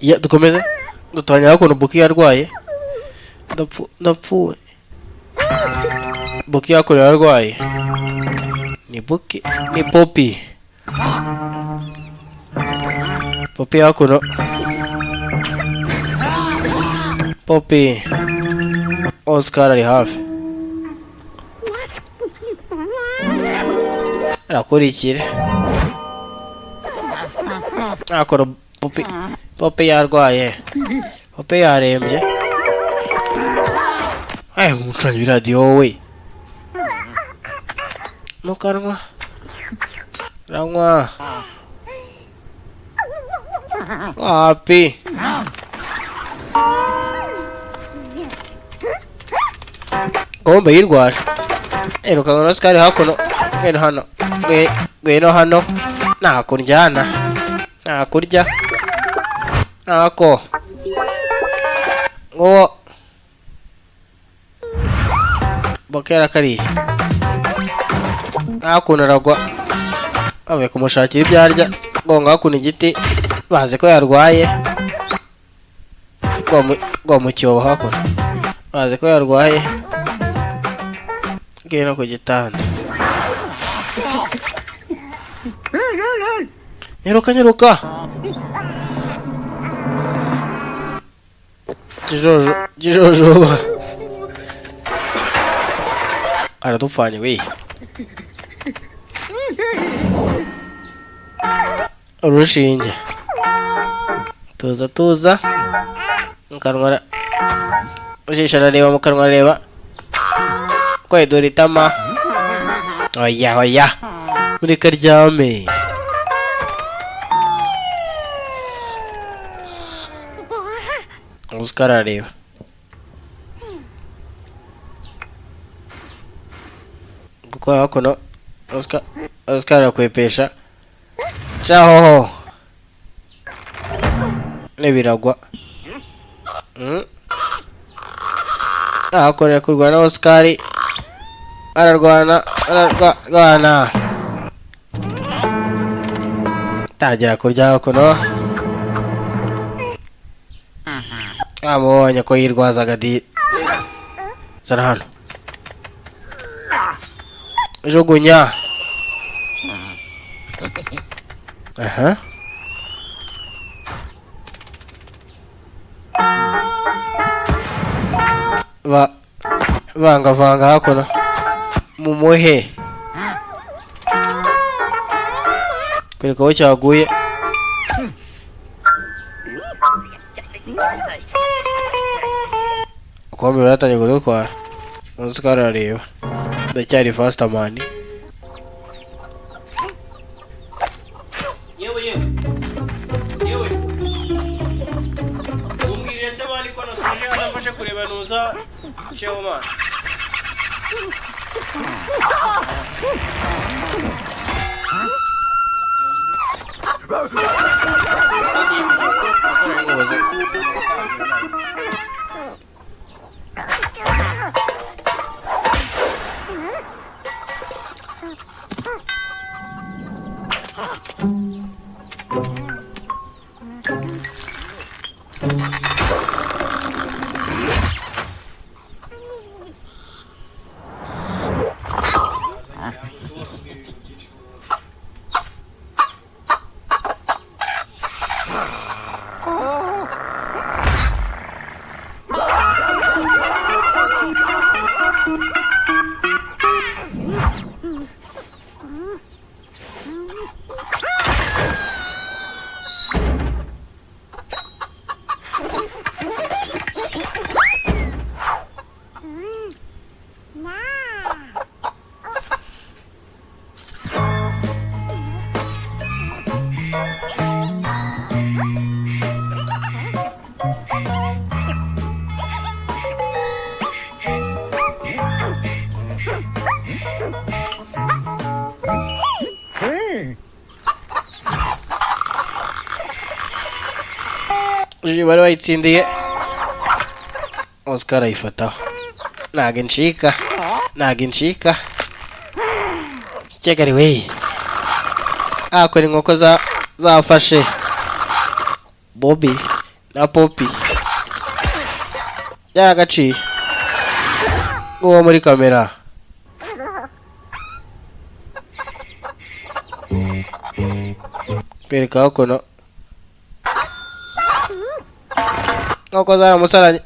Ya dukomeze dutanya ukuntu Buki yarwaye. Ndapfuye. Buki yakore yarwaye. Ni Buki, ni Poppy. Poppy yakuno. Poppy. Oscar ari hafi. Arakurikire. Akora Poppy yarwaye. Poppy yarembye. Ay, umucanyi radio we. Mukanwa. Rangwa. Wapi? Kombe yirwaje. Eruka Oscar hakuno. Ngeno hano. Ngeno hano. Nakunjana. Nakurya. Nako. Ngo. Bakera kari. Nakuno ragwa. Ave kumushakira ibyarya. Gonga kuno igiti. Baze ko yarwaye. Ngo mu cyobo hakuno. Baze ko yarwaye. Ngeno ku gitanda. Nyeruka. Jijojo. Aradupfanye we. Urushinge. Tuza. Mukanwa. Ujisha arareba mukanwa areba. Kwedura itama. Oya. Muri karyame. Oscar areba. Gukora kono Oscar akwepesha. Ciao. Nebiragwa. Akora kurwana Oscar. Ararwana. Tagira kurya kono. Amubonye ko yirwazaga di. Zara hano. Jugunya. Aha. Vanga hakuno. Mumuhe. Kureka wo cyaguye. Kombe batanye gutwara. Oscar areba. Ndacyari faster man. Yewe. Umbwire se bali kono soje azafashe kureba nuza cheho man. Bari bayitsindiye. Oscar ayifataho. Ntago incika. Kigari we. Akora inkoko zafashe. Bobby na Poppy yaragaciye uwo muri kamera kwereka hakuno nk'uko zaramusaranye